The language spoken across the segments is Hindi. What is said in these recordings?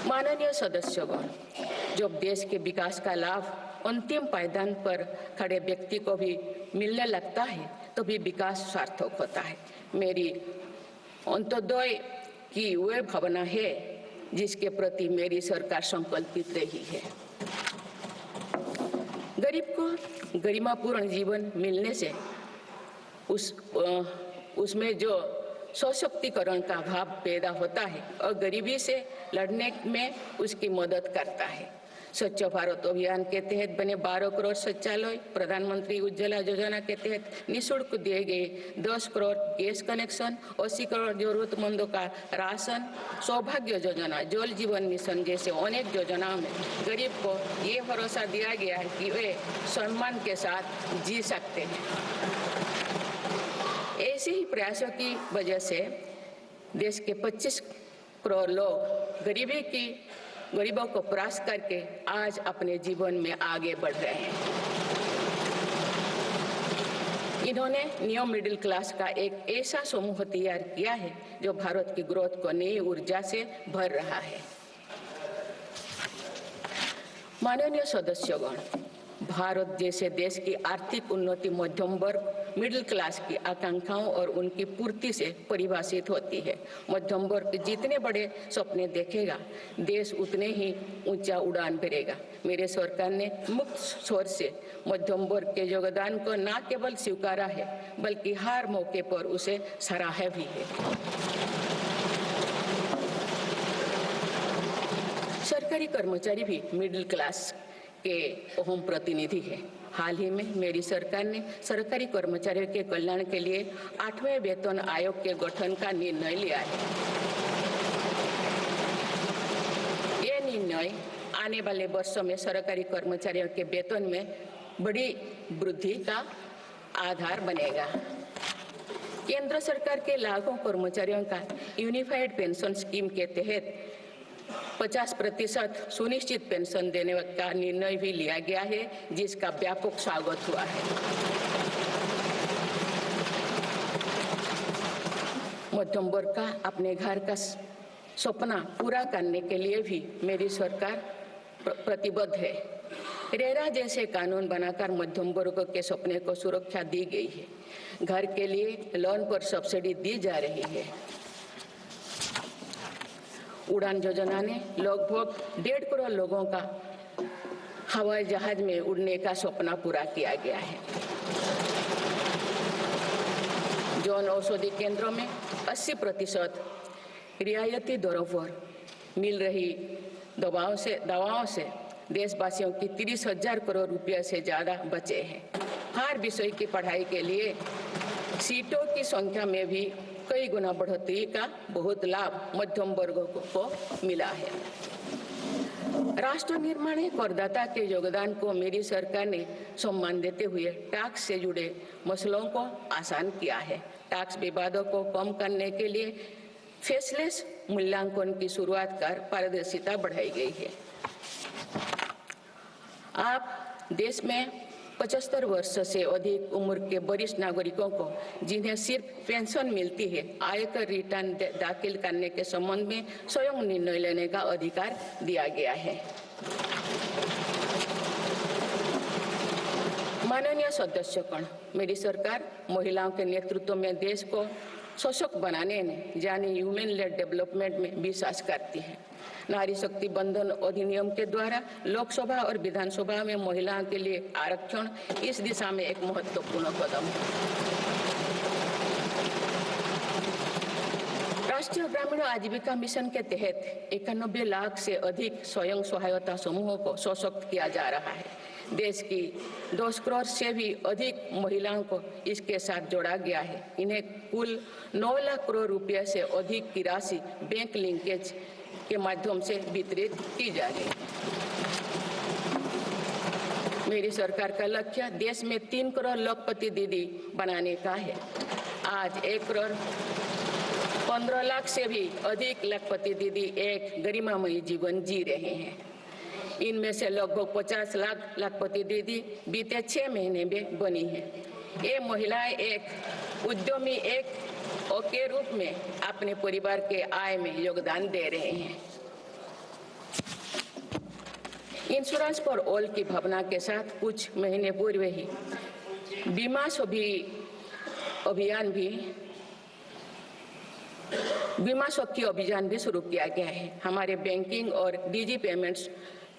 माननीय सदस्यगण, जब देश के विकास का लाभ अंतिम पायदान पर खड़े व्यक्ति को भी मिलने लगता है तो भी विकास सार्थक होता है। मेरी अंत्योदय की वह भावना है जिसके प्रति मेरी सरकार संकल्पित रही है। गरीब को गरिमापूर्ण जीवन मिलने से उसमें जो सशक्तिकरण का भाव पैदा होता है और गरीबी से लड़ने में उसकी मदद करता है। स्वच्छ भारत अभियान के तहत बने 12 करोड़ शौचालय, प्रधानमंत्री उज्ज्वला योजना के तहत निःशुल्क दिए गए 10 करोड़ गैस कनेक्शन, 80 करोड़ जरूरतमंदों का राशन, सौभाग्य योजना, जल जीवन मिशन जैसे अनेक योजनाओं में गरीब को ये भरोसा दिया गया है कि वे सम्मान के साथ जी सकते हैं। ऐसे ही प्रयासों की वजह से देश के 25 करोड़ लोग गरीबों को परास्त करके आज अपने जीवन में आगे बढ़ रहे हैं। इन्होंने न्यू मिडिल क्लास का एक ऐसा समूह तैयार किया है जो भारत की ग्रोथ को नई ऊर्जा से भर रहा है। माननीय सदस्यगण, भारत जैसे देश की आर्थिक उन्नति मध्यम वर्ग मिडिल क्लास की आकांक्षाओं और उनकी पूर्ति से परिभाषित होती है। मध्यम वर्ग जितने बड़े सपने देखेगा, देश उतने ही ऊंचा उड़ान भरेगा। मेरे सरकार ने मुक्त स्वर से मध्यम वर्ग के योगदान को न केवल स्वीकारा है बल्कि हर मौके पर उसे सराहा भी है। सरकारी कर्मचारी भी मिडिल क्लास के अहम प्रतिनिधि है। हाल ही में मेरी सरकार ने सरकारी कर्मचारियों के कल्याण के लिए 8वें वेतन आयोग के गठन का निर्णय लिया है। ये निर्णय आने वाले वर्षों में सरकारी कर्मचारियों के वेतन में बड़ी वृद्धि का आधार बनेगा। केंद्र सरकार के लाखों कर्मचारियों का यूनिफाइड पेंशन स्कीम के तहत 50% सुनिश्चित पेंशन देने का निर्णय भी लिया गया है, जिसका व्यापक स्वागत हुआ है। मध्यम वर्ग का अपने घर का सपना पूरा करने के लिए भी मेरी सरकार प्रतिबद्ध है। रेरा जैसे कानून बनाकर मध्यम वर्ग के सपने को सुरक्षा दी गई है। घर के लिए लोन पर सब्सिडी दी जा रही है। उड़ान योजना ने लगभग 1.5 करोड़ लोगों का हवाई जहाज में उड़ने का सपना पूरा किया गया है। जन औषधि केंद्रों में 80% रियायती दरों पर मिल रही दवाओं से देशवासियों की 30,000 करोड़ रुपये से ज्यादा बचे हैं। हर विषय की पढ़ाई के लिए सीटों की संख्या में भी कई गुना बढ़ोतरी का बहुत लाभ मध्यम वर्ग को मिला है। राष्ट्र निर्माण में करदाता के योगदान को मेरी सरकार ने सम्मान देते हुए टैक्स से जुड़े मसलों को आसान किया है। टैक्स विवादों को कम करने के लिए फेसलेस मूल्यांकन की शुरुआत कर पारदर्शिता बढ़ाई गई है। आप देश में 75 वर्ष से अधिक उम्र के वरिष्ठ नागरिकों को जिन्हें सिर्फ पेंशन मिलती है, आयकर रिटर्न दाखिल करने के संबंध में स्वयं निर्णय लेने का अधिकार दिया गया है। माननीय सदस्यगण, मेरी सरकार महिलाओं के नेतृत्व में देश को सशक्त बनाने में यानी ह्यूमन लेड डेवलपमेंट में विश्वास करती है। नारी शक्ति बंधन अधिनियम के द्वारा लोकसभा और विधानसभा में महिलाओं के लिए आरक्षण इस दिशा में एक महत्वपूर्ण कदम है। राष्ट्रीय ग्रामीण आजीविका मिशन के तहत 91 लाख से अधिक स्वयं सहायता समूहों को सशक्त किया जा रहा है। देश की 10 करोड़ से भी अधिक महिलाओं को इसके साथ जोड़ा गया है। इन्हें कुल 9 लाख करोड़ रुपए से अधिक की राशि बैंक लिंकेज के माध्यम से वितरित की जा रही है। मेरी सरकार का लक्ष्य देश में 3 करोड़ लखपति दीदी बनाने का है। आज 1 करोड़ 15 लाख से भी अधिक लखपति दीदी एक गरिमामयी जीवन जी रहे हैं। इनमें से लगभग 50 लाख लखपति दीदी बीते 6 महीने में बनी है। ये महिलाएं एक उद्यमी के रूप में अपने परिवार के आय में योगदान दे रहे हैं। इंश्योरेंस फॉर ऑल की भावना के साथ कुछ महीने पूर्व ही बीमा सखी अभियान भी शुरू किया गया है। हमारे बैंकिंग और डिजी पेमेंट्स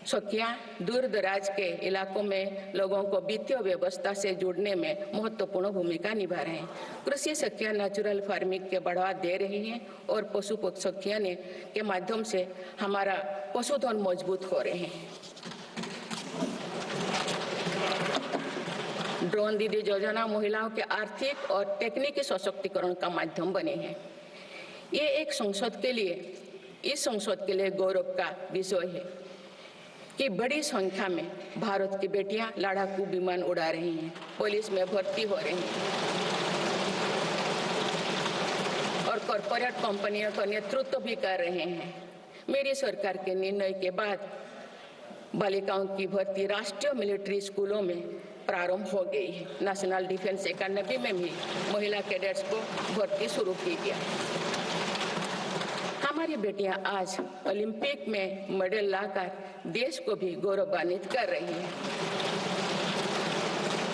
सखियां दूर दराज के इलाकों में लोगों को वित्तीय व्यवस्था से जुड़ने में महत्वपूर्ण भूमिका निभा रहे हैं। कृषि सखियां नेचुरल फार्मिंग के बढ़ावा दे रही हैं और पशु सखियां के माध्यम से हमारा पशुधन मजबूत हो रहे हैं। ड्रोन दीदी योजना महिलाओं के आर्थिक और तकनीकी सशक्तिकरण का माध्यम बने हैं। ये इस संसद के लिए गौरव का विषय है कि बड़ी संख्या में भारत की बेटियां लड़ाकू विमान उड़ा रही हैं, पुलिस में भर्ती हो रही हैं और कॉर्पोरेट कंपनियों का नेतृत्व भी कर रहे हैं। मेरी सरकार के निर्णय के बाद बालिकाओं की भर्ती राष्ट्रीय मिलिट्री स्कूलों में प्रारंभ हो गई है। नेशनल डिफेंस एकेडमी में भी महिला कैडेट्स को भर्ती शुरू की गई। हमारी बेटियां आज ओलंपिक में मेडल लाकर देश को भी गौरवान्वित कर रही हैं।